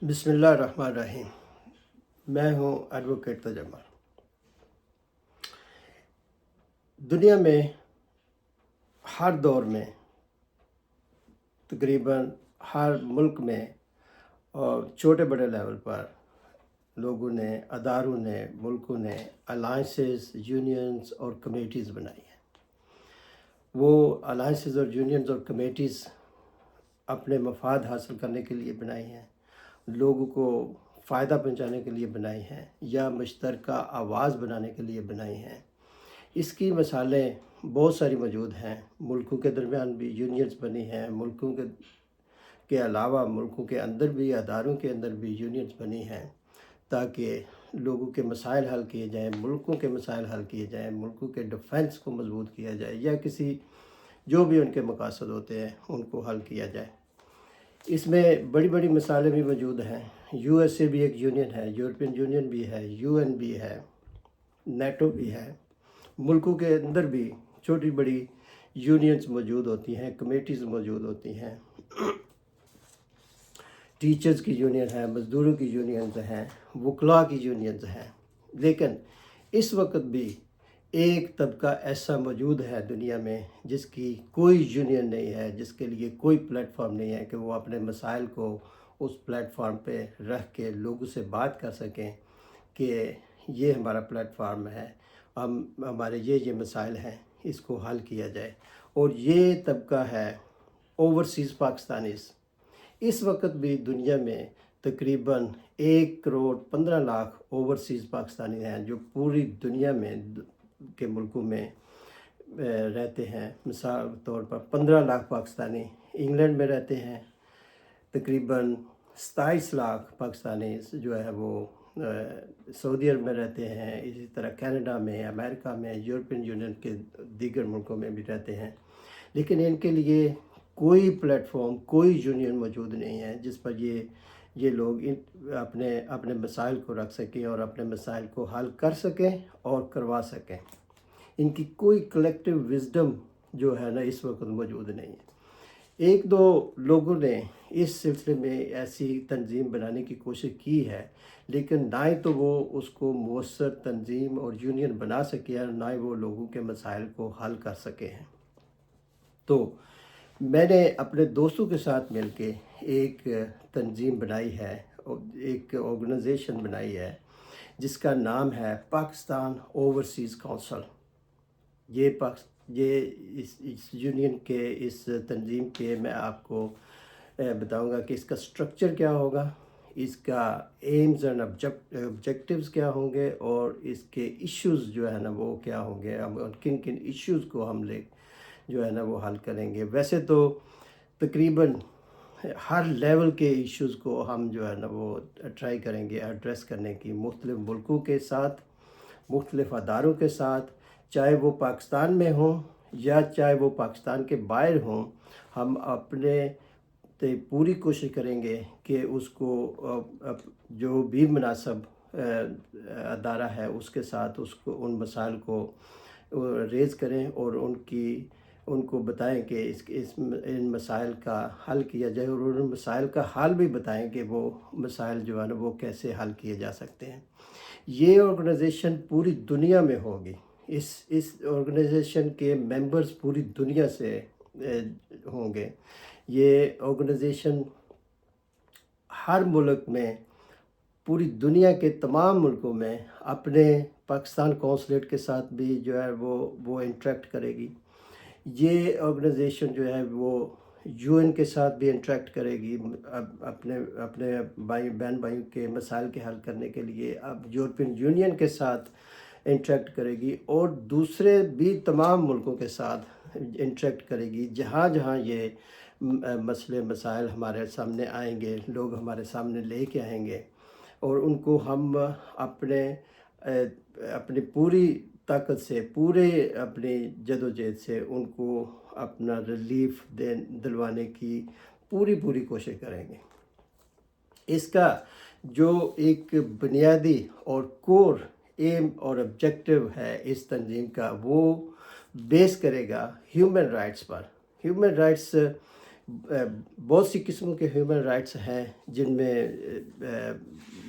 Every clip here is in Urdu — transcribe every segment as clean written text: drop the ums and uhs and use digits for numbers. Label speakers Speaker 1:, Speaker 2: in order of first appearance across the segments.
Speaker 1: بسم اللہ الرحمن الرحیم۔ میں ہوں ایڈوکیٹ تجمل۔ دنیا میں ہر دور میں تقریباً ہر ملک میں اور چھوٹے بڑے لیول پر لوگوں نے، اداروں نے، ملکوں نے الائنسز، یونینز اور کمیٹیز بنائی ہیں۔ وہ الائنسز اور یونینز اور کمیٹیز اپنے مفاد حاصل کرنے کے لیے بنائی ہیں، لوگوں کو فائدہ پہنچانے کے لیے بنائی ہیں، یا مشترکہ آواز بنانے کے لیے بنائی ہیں۔ اس کی مثالیں بہت ساری موجود ہیں۔ ملکوں کے درمیان بھی یونینز بنی ہیں، ملکوں کے علاوہ ملکوں کے اندر بھی، اداروں کے اندر بھی یونینز بنی ہیں تاکہ لوگوں کے مسائل حل کیے جائیں، ملکوں کے مسائل حل کیے جائیں، ملکوں کے ڈیفنس کو مضبوط کیا جائے، یا کسی جو بھی ان کے مقاصد ہوتے ہیں ان کو حل کیا جائے۔ اس میں بڑی بڑی مثالیں بھی موجود ہیں۔ یو ایس اے بھی ایک یونین ہے، یورپین یونین بھی ہے، یو این بھی ہے، نیٹو بھی ہے۔ ملکوں کے اندر بھی چھوٹی بڑی یونینز موجود ہوتی ہیں، کمیٹیز موجود ہوتی ہیں۔ ٹیچرز کی یونین ہے، مزدوروں کی یونینز ہیں، وکلاء کی یونینز ہیں۔ لیکن اس وقت بھی ایک طبقہ ایسا موجود ہے دنیا میں جس کی کوئی یونین نہیں ہے، جس کے لیے کوئی پلیٹ فارم نہیں ہے کہ وہ اپنے مسائل کو اس پلیٹ فارم پہ رکھ کے لوگوں سے بات کر سکیں کہ یہ ہمارا پلیٹ فارم ہے، ہمارے یہ مسائل ہیں، اس کو حل کیا جائے۔ اور یہ طبقہ ہے اوورسیز پاکستانیز۔ اس وقت بھی دنیا میں تقریباً 1,15,00,000 اوورسیز پاکستانی ہیں جو پوری دنیا میں کے ملکوں میں رہتے ہیں۔ مثال طور پر 15 لاکھ پاکستانی انگلینڈ میں رہتے ہیں، تقریباً 27 لاکھ پاکستانی جو ہے وہ سعودی عرب میں رہتے ہیں، اسی طرح کینیڈا میں، امریکہ میں، یورپین یونین کے دیگر ملکوں میں بھی رہتے ہیں۔ لیکن ان کے لیے کوئی پلیٹ فارم، کوئی یونین موجود نہیں ہے جس پر یہ لوگ اپنے مسائل کو رکھ سکیں اور اپنے مسائل کو حل کر سکیں اور کروا سکیں۔ ان کی کوئی کلیکٹیو وزڈم جو ہے نا اس وقت موجود نہیں ہے۔ ایک دو لوگوں نے اس سلسلے میں ایسی تنظیم بنانے کی کوشش کی ہے، لیکن نہ ہی تو وہ اس کو مؤثر تنظیم اور یونین بنا سکے ہیں، نہ ہی وہ لوگوں کے مسائل کو حل کر سکے ہیں۔ تو میں نے اپنے دوستوں کے ساتھ مل کے ایک تنظیم بنائی ہے، ایک آرگنائزیشن بنائی ہے جس کا نام ہے پاکستان اوورسیز کونسل۔ یہ اس یونین کے، اس تنظیم کے میں آپ کو بتاؤں گا کہ اس کا سٹرکچر کیا ہوگا، اس کا ایمز اینڈ آبجیکٹیوز کیا ہوں گے، اور اس کے ایشوز جو ہے نا وہ کیا ہوں گے، کن کن ایشوز کو ہم جو ہے نا وہ حل کریں گے۔ ویسے تو تقریباً ہر لیول کے ایشوز کو ہم جو ہے نا وہ ٹرائی کریں گے ایڈریس کرنے کی، مختلف ملکوں کے ساتھ، مختلف اداروں کے ساتھ، چاہے وہ پاکستان میں ہوں یا چاہے وہ پاکستان کے باہر ہوں۔ ہم اپنے پوری کوشش کریں گے کہ اس کو جو بھی مناسب ادارہ ہے اس کے ساتھ ان مسائل کو ریز کریں اور ان کو بتائیں کہ ان مسائل کا حل کیا جائے، اور ان مسائل کا حل بھی بتائیں کہ وہ مسائل جو ہے نا وہ کیسے حل کیے جا سکتے ہیں۔ یہ آرگنائزیشن پوری دنیا میں ہوگی۔ اس آرگنائزیشن کے ممبرز پوری دنیا سے ہوں گے۔ یہ آرگنائزیشن ہر ملک میں، پوری دنیا کے تمام ملکوں میں اپنے پاکستان قونصلیٹ کے ساتھ بھی جو ہے وہ انٹریکٹ کرے گی۔ یہ آرگنائزیشن جو ہے وہ یو این کے ساتھ بھی انٹریکٹ کرے گی اپنے بہن بھائیوں کے مسائل کے حل کرنے کے لیے، اب یورپین یونین کے ساتھ انٹریکٹ کرے گی، اور دوسرے بھی تمام ملکوں کے ساتھ انٹریکٹ کرے گی۔ جہاں جہاں یہ مسئلے مسائل ہمارے سامنے آئیں گے، لوگ ہمارے سامنے لے کے آئیں گے، اور ان کو ہم اپنی پوری طاقت سے، پورے اپنی جدوجہد سے ان کو اپنا ریلیف دلوانے کی پوری کوشش کریں گے۔ اس کا جو ایک بنیادی اور کور ایم اور آبجیکٹیو ہے اس تنظیم کا، وہ بیس کرے گا ہیومن رائٹس پر۔ ہیومن رائٹس بہت سی قسم کے ہیومن رائٹس ہیں جن میں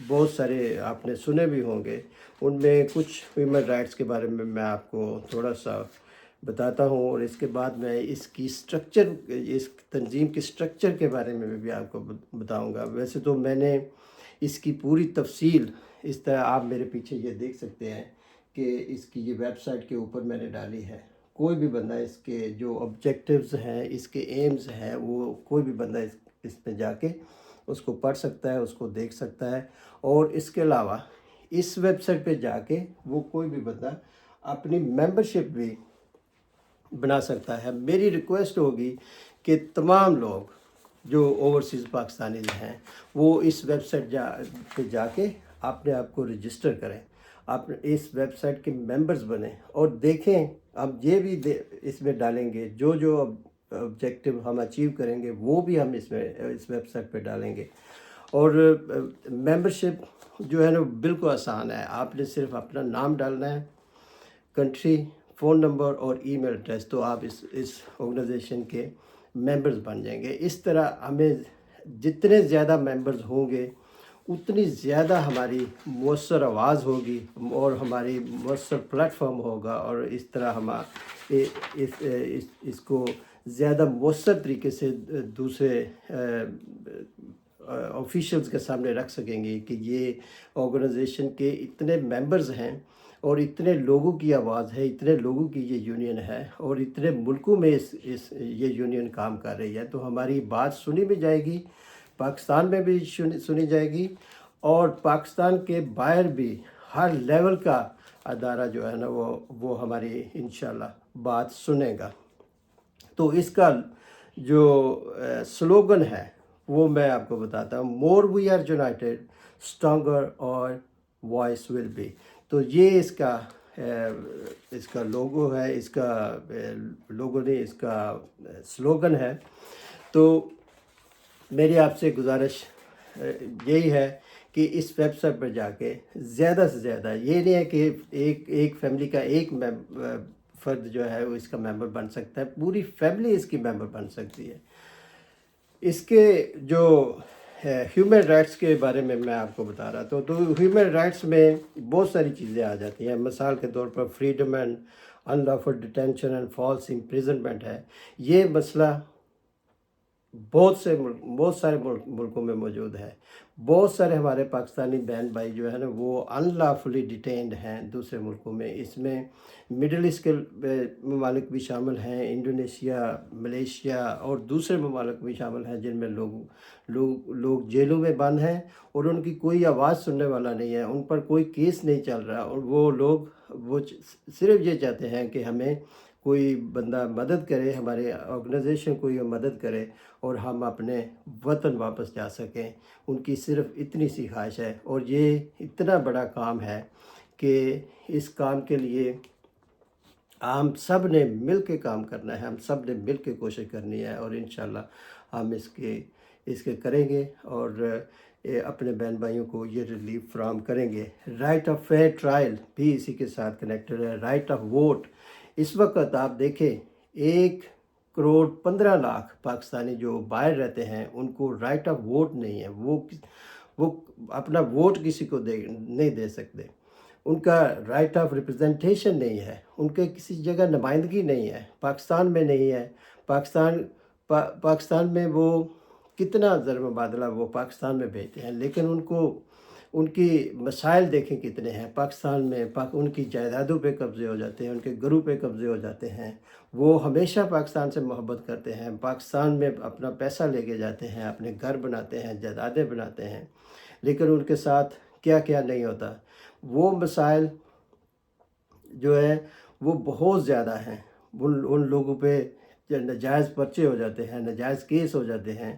Speaker 1: بہت سارے آپ نے سنے بھی ہوں گے. ان میں کچھ ہیومن رائٹس کے بارے میں آپ کو تھوڑا سا بتاتا ہوں، اور اس کے بعد میں اس کی سٹرکچر، اس تنظیم کے سٹرکچر کے بارے میں بھی آپ کو بتاؤں گا. ویسے تو میں نے اس کی پوری تفصیل اس طرح آپ میرے پیچھے یہ دیکھ سکتے ہیں کہ اس کی یہ ویب سائٹ کے اوپر میں نے ڈالی ہے. کوئی بھی بندہ اس کے جو آبجیکٹیوز ہیں، اس کے ایمز ہیں، وہ کوئی بھی بندہ اس میں جا کے اس کو پڑھ سکتا ہے، اس کو دیکھ سکتا ہے. اور اس کے علاوہ اس ویب سائٹ پہ جا کے وہ کوئی بھی بندہ اپنی ممبرشپ بھی بنا سکتا ہے. میری ریکویسٹ ہوگی کہ تمام لوگ جو اوورسیز پاکستانیز ہیں وہ اس ویب سائٹ پہ جا کے اپنے آپ کو رجسٹر کریں، آپ اس ویب سائٹ کے ممبرز بنیں اور دیکھیں. اب یہ بھی اس میں ڈالیں گے جو آبجیکٹیو ہم اچیو کریں گے وہ بھی ہم اس ویب سائٹ پہ ڈالیں گے. اور ممبرشپ جو ہے نا بالکل آسان ہے. آپ نے صرف اپنا نام ڈالنا ہے، کنٹری، فون نمبر اور ای میل ایڈریس، تو آپ اس آرگنائزیشن کے ممبرز بن جائیں گے. اس طرح ہمیں جتنے زیادہ ممبرز ہوں گے اتنی زیادہ ہماری مؤثر آواز ہوگی اور ہماری مؤثر پلیٹ فارم ہوگا، اور اس طرح ہم اس کو زیادہ مؤثر طریقے سے دوسرے آفیشلز کے سامنے رکھ سکیں گے کہ یہ آرگنائزیشن کے اتنے ممبرز ہیں اور اتنے لوگوں کی آواز ہے، اتنے لوگوں کی یہ یونین ہے اور اتنے ملکوں میں یہ یونین کام کر رہی ہے. تو ہماری بات سنی بھی جائے گی، پاکستان میں بھی سنی جائے گی، اور پاکستان کے باہر بھی ہر لیول کا ادارہ جو ہے نا وہ ہماری انشاءاللہ بات سنے گا. تو اس کا جو سلوگن ہے وہ میں آپ کو بتاتا ہوں: مور وی آر یونائٹیڈ اسٹرانگر اور وائس ول بی. تو یہ اس کا لوگو ہے، اس کا لوگو نہیں، اس کا سلوگن ہے. تو میری آپ سے گزارش یہی ہے کہ اس ویب سائٹ پر جا کے زیادہ سے زیادہ، یہ نہیں ہے کہ ایک فیملی کا ایک فرد جو ہے وہ اس کا ممبر بن سکتا ہے، پوری فیملی اس کی ممبر بن سکتی ہے. اس کے جو ہیومن رائٹس کے بارے میں آپ کو بتا رہا تھا، تو ہیومن رائٹس میں بہت ساری چیزیں آ جاتی ہیں. مثال کے طور پر freedom and unlawful detention and false imprisonment ہے. یہ مسئلہ بہت سارے ملکوں میں موجود ہے. بہت سارے ہمارے پاکستانی بہن بھائی جو ہے نا وہ ان لافلی ڈیٹینڈ ہیں دوسرے ملکوں میں. اس میں مڈل ایسٹ کے ممالک بھی شامل ہیں، انڈونیشیا، ملیشیا اور دوسرے ممالک بھی شامل ہیں جن میں لوگ جیلوں میں بند ہیں اور ان کی کوئی آواز سننے والا نہیں ہے، ان پر کوئی کیس نہیں چل رہا، اور وہ صرف یہ چاہتے ہیں کہ ہمیں کوئی بندہ مدد کرے، ہمارے آرگنائزیشن کوئی مدد کرے اور ہم اپنے وطن واپس جا سکیں. ان کی صرف اتنی سی خواہش ہے، اور یہ اتنا بڑا کام ہے کہ اس کام کے لیے ہم سب نے مل کے کام کرنا ہے، ہم سب نے مل کے کوشش کرنی ہے، اور انشاءاللہ ہم اس کے کریں گے اور اپنے بہن بھائیوں کو یہ ریلیف فراہم کریں گے. رائٹ آف فیئر ٹرائل بھی اسی کے ساتھ کنیکٹڈ ہے. رائٹ آف ووٹ، اس وقت آپ دیکھیں 1,15,00,000 پاکستانی جو باہر رہتے ہیں ان کو رائٹ آف ووٹ نہیں ہے. وہ اپنا ووٹ کسی کو نہیں دے سکتے. ان کا رائٹ آف ریپرزنٹیشن نہیں ہے، ان کے کسی جگہ نمائندگی نہیں ہے، پاکستان میں نہیں ہے. پاکستان میں وہ کتنا زر مبادلہ وہ پاکستان میں بھیجتے ہیں، لیکن ان کی مسائل دیکھیں کتنے ہیں پاکستان میں. ان کی جائیدادوں پہ قبضے ہو جاتے ہیں، ان کے گھروں پہ قبضے ہو جاتے ہیں. وہ ہمیشہ پاکستان سے محبت کرتے ہیں، پاکستان میں اپنا پیسہ لے کے جاتے ہیں، اپنے گھر بناتے ہیں، جائیدادیں بناتے ہیں، لیکن ان کے ساتھ کیا کیا نہیں ہوتا. وہ مسائل جو ہے وہ بہت زیادہ ہیں. ان لوگوں پہ ناجائز پرچے ہو جاتے ہیں، ناجائز کیس ہو جاتے ہیں،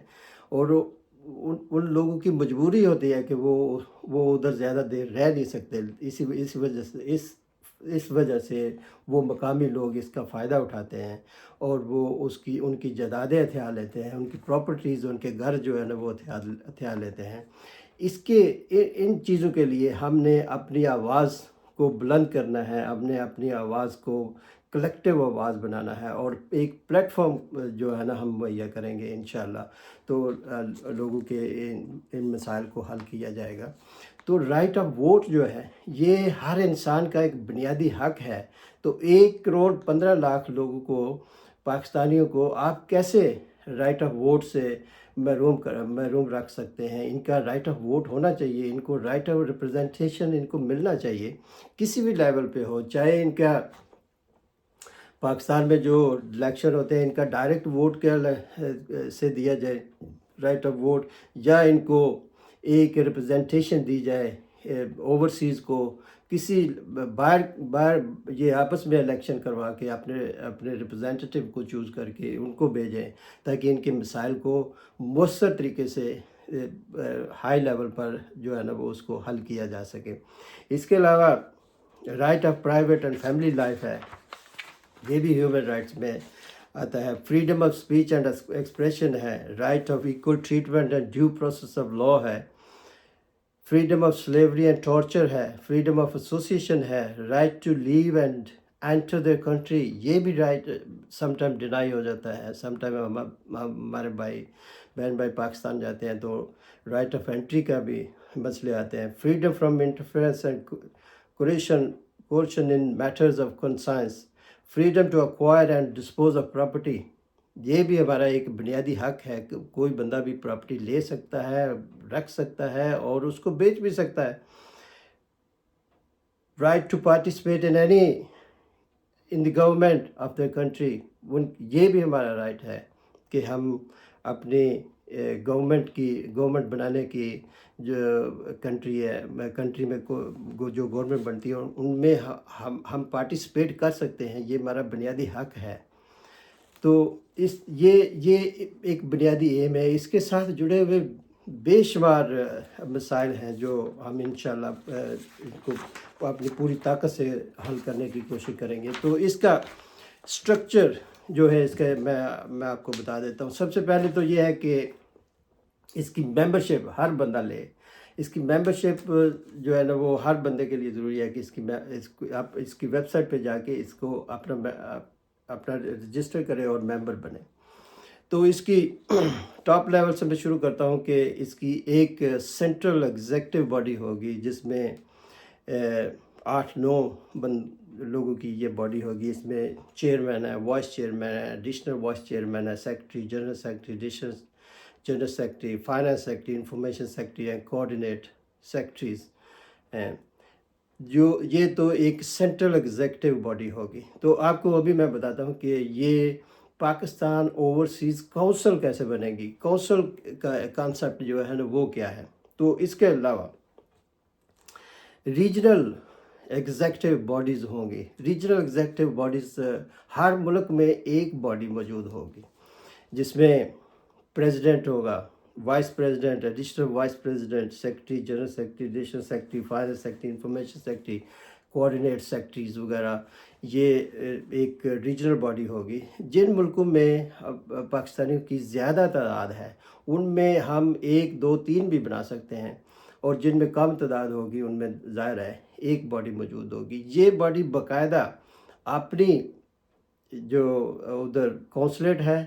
Speaker 1: اور ان لوگوں کی مجبوری ہوتی ہے کہ وہ ادھر زیادہ دیر رہ نہیں سکتے. اس وجہ سے وہ مقامی لوگ اس کا فائدہ اٹھاتے ہیں اور وہ ان کی جائیدادیں ہتھیار لیتے ہیں، ان کی پراپرٹیز، ان کے گھر جو ہے نا وہ ہتھیار لیتے ہیں. ان چیزوں کے لیے ہم نے اپنی آواز کو بلند کرنا ہے، ہم نے اپنی آواز کو کلیکٹیو آواز بنانا ہے اور ایک پلیٹ فارم جو ہے نا ہم مہیا کریں گے انشاءاللہ، تو لوگوں کے ان مسائل کو حل کیا جائے گا۔ تو رائٹ آف ووٹ جو ہے یہ ہر انسان کا ایک بنیادی حق ہے۔ تو 1,15,00,000 لوگوں کو، پاکستانیوں کو آپ کیسے رائٹ آف ووٹ سے محروم رکھ سکتے ہیں؟ ان کا رائٹ آف ووٹ ہونا چاہیے، ان کو رائٹ آف ریپرزنٹیشن ان کو ملنا چاہیے، کسی بھی لیول پہ ہو، چاہے ان کا پاکستان میں جو الیکشن ہوتے ہیں ان کا ڈائریکٹ ووٹ کے سے دیا جائے رائٹ آف ووٹ، یا ان کو ایک ریپرزنٹیشن دی جائے اوورسیز کو، کسی باہر یہ آپس میں الیکشن کروا کے اپنے ریپرزنٹیٹیو کو چوز کر کے ان کو بھیجیں، تاکہ ان کے مسائل کو مؤثر طریقے سے ہائی لیول پر جو ہے نا وہ اس کو حل کیا جا سکے۔ اس کے علاوہ right of private and family life ہے، یہ بھی ہیومن رائٹس میں آتا ہے۔ Freedom of speech and expression ہے، right of equal treatment and due process of law ہے، freedom of slavery and torture ہے، فریڈم آف ایسوسیشن ہے، right to leave and enter their country, یہ بھی رائٹ سم ٹائم ڈینائی ہو جاتا ہے۔ سم ٹائم ہمارے بہن بھائی پاکستان جاتے ہیں تو رائٹ آف انٹری کا بھی مسئلے آتے ہیں۔ Freedom from interference and coercion in matters of conscience, freedom to acquire and dispose of property, یہ بھی ہمارا ایک بنیادی حق ہے کہ کوئی بندہ بھی پراپرٹی لے سکتا ہے، رکھ سکتا ہے اور اس کو بیچ بھی سکتا ہے۔ Right to participate in the government of the country, یہ بھی ہمارا رائٹ ہے کہ ہم اپنی گورنمنٹ بنانے کی جو کنٹری ہے، کنٹری میں جو گورنمنٹ بنتی ہے ان میں ہم پارٹیسپیٹ کر سکتے ہیں، یہ ہمارا بنیادی حق ہے۔ تو یہ ایک بنیادی ایم ہے۔ اس کے ساتھ جڑے ہوئے بے شمار مسائل ہیں جو ہم انشاءاللہ ان کو اپنی پوری طاقت سے حل کرنے کی کوشش کریں گے۔ تو اس کا سٹرکچر جو ہے اس کا میں آپ کو بتا دیتا ہوں۔ سب سے پہلے تو یہ ہے کہ اس کی ممبرشپ ہر بندہ لے۔ اس کی ممبرشپ جو ہے نا وہ ہر بندے کے لیے ضروری ہے کہ آپ اس کی ویب سائٹ پہ جا کے اس کو اپنا رجسٹر کرے اور ممبر بنے۔ تو اس کی ٹاپ لیول سے میں شروع کرتا ہوں کہ اس کی ایک سینٹرل ایگزیکٹو باڈی ہوگی جس میں 8-9 لوگوں کی یہ باڈی ہوگی۔ اس میں چیئرمین ہے، وائس چیئرمین ہے، ایڈیشنل وائس چیئرمین ہے، secretary, general secretary, additional general secretary, finance secretary, information secretary and coordinate secretaries ہیں۔ یہ تو ایک سینٹرل ایگزیکٹو باڈی ہوگی۔ تو آپ کو ابھی میں بتاتا ہوں کہ یہ پاکستان اوورسیز کونسل کیسے بنے گی، کونسل کا کانسیپٹ جو ہے نا وہ کیا ہے۔ تو اس کے علاوہ ریجنل ایگزیکٹو باڈیز ہوں گی۔ ریجنل ایگزیکٹو باڈیز ہر ملک میں ایک باڈی موجود ہوگی جس میں پریزیڈنٹ ہوگا، vice president, additional vice president, secretary, general secretary, additional secretary, finance secretary, information secretary, coordinate secretaries وغیرہ، یہ ایک ریجنل باڈی ہوگی۔ جن ملکوں میں پاکستانیوں کی زیادہ تعداد ہے ان میں ہم 1 2 3 بھی بنا سکتے ہیں، اور جن میں کم تعداد ہوگی ان میں ظاہر ہے ایک باڈی موجود ہوگی۔ یہ باڈی باقاعدہ اپنی جو ادھر کونسلیٹ ہے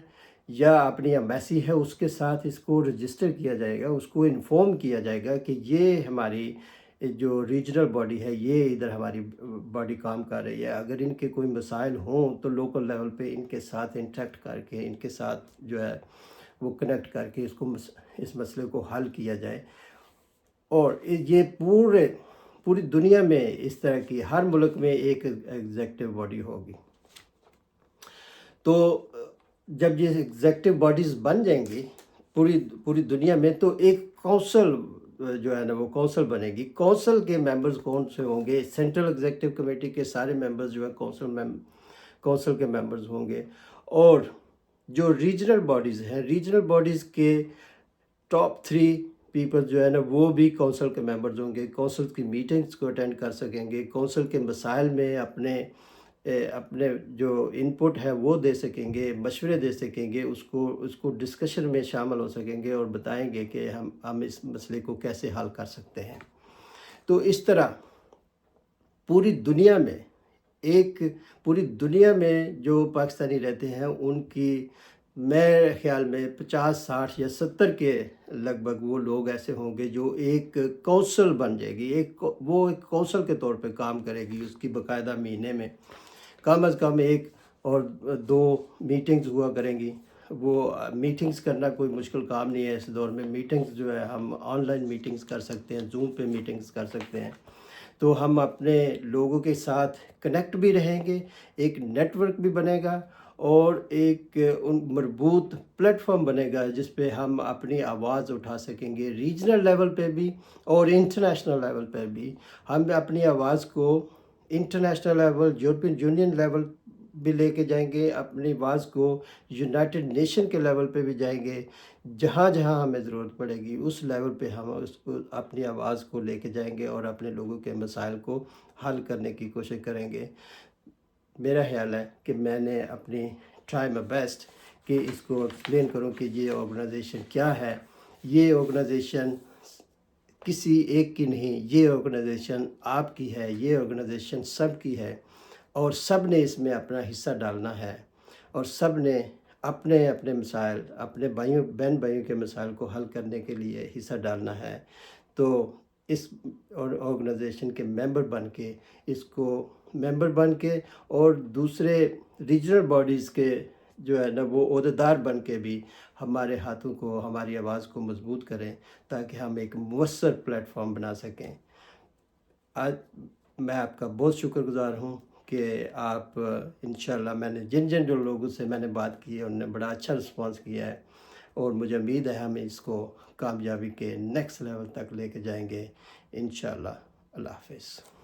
Speaker 1: یا اپنی ایمبیسی ہے اس کے ساتھ اس کو رجسٹر کیا جائے گا، اس کو انفارم کیا جائے گا کہ یہ ہماری جو ریجنل باڈی ہے یہ ادھر ہماری باڈی کام کر رہی ہے۔ اگر ان کے کوئی مسائل ہوں تو لوکل لیول پہ ان کے ساتھ انٹریکٹ کر کے ان کے ساتھ جو ہے وہ کنیکٹ کر کے اس مسئلے کو حل کیا جائے۔ اور یہ پوری دنیا میں اس طرح کی ہر ملک میں ایک ایگزیکٹو باڈی ہوگی۔ تو جب یہ ایگزیکٹو باڈیز بن جائیں گی پوری دنیا میں تو ایک کونسل جو ہے نا وہ کونسل بنے گی۔ کونسل کے ممبرز کون سے ہوں گے؟ سینٹرل ایگزیکٹو کمیٹی کے سارے ممبرز جو ہے کونسل کے ممبرز ہوں گے، اور جو ریجنل باڈیز ہیں ریجنل باڈیز کے ٹاپ 3 پیپل جو ہے نا وہ بھی کونسل کے ممبرز ہوں گے، کونسل کی میٹنگز کو اٹینڈ کر سکیں گے، کونسل کے مسائل میں اپنے جو ان پٹ ہے وہ دے سکیں گے، مشورے دے سکیں گے، اس کو ڈسکشن میں شامل ہو سکیں گے اور بتائیں گے کہ ہم اس مسئلے کو کیسے حل کر سکتے ہیں۔ تو اس طرح پوری دنیا میں ایک پوری دنیا میں جو پاکستانی رہتے ہیں ان کی میرے خیال میں 50 60 یا 70 کے لگ بھگ وہ لوگ ایسے ہوں گے جو ایک کونسل بن جائے گی، وہ ایک کونسل کے طور پہ کام کرے گی، اس کی باقاعدہ مہینے میں کم از کم 1 اور 2 میٹنگز ہوا کریں گی۔ وہ میٹنگز کرنا کوئی مشکل کام نہیں ہے اس دور میں، میٹنگز جو ہے ہم آن لائن میٹنگز کر سکتے ہیں، زوم پہ میٹنگز کر سکتے ہیں، تو ہم اپنے لوگوں کے ساتھ کنیکٹ بھی رہیں گے، ایک نیٹ ورک بھی بنے گا اور ایک مربوط پلیٹ فارم بنے گا جس پہ ہم اپنی آواز اٹھا سکیں گے، ریجنل لیول پہ بھی اور انٹرنیشنل لیول پہ بھی ہم اپنی آواز کو international level, European union level بھی لے کے جائیں گے، اپنی آواز کو یونائٹڈ نیشن کے لیول پہ بھی جائیں گے، جہاں جہاں ہمیں ضرورت پڑے گی اس لیول پہ ہم اس کو اپنی آواز کو لے کے جائیں گے اور اپنے لوگوں کے مسائل کو حل کرنے کی کوشش کریں گے۔ میرا خیال ہے کہ میں نے اپنی ٹرائی مائی بیسٹ کہ اس کو ایکسپلین کروں کہ یہ آرگنائزیشن کیا ہے۔ یہ آرگنائزیشن کسی ایک کی نہیں، یہ آرگنائزیشن آپ کی ہے، یہ آرگنائزیشن سب کی ہے اور سب نے اس میں اپنا حصہ ڈالنا ہے اور سب نے اپنے اپنے مسائل، اپنے بہن بھائیوں کے مسائل کو حل کرنے کے لیے حصہ ڈالنا ہے۔ تو اس آرگنائزیشن کے ممبر بن کے اور دوسرے ریجنل باڈیز کے جو ہے نا وہ عہدیدار بن کے بھی ہمارے ہاتھوں کو، ہماری آواز کو مضبوط کریں تاکہ ہم ایک مؤثر پلیٹ فارم بنا سکیں۔ آج میں آپ کا بہت شکر گزار ہوں کہ آپ انشاءاللہ میں نے جن جو لوگوں سے میں نے بات کی ہے انہوں نے بڑا اچھا رسپانس کیا ہے اور مجھے امید ہے ہم اس کو کامیابی کے نیکسٹ لیول تک لے کے جائیں گے انشاءاللہ۔ اللہ حافظ۔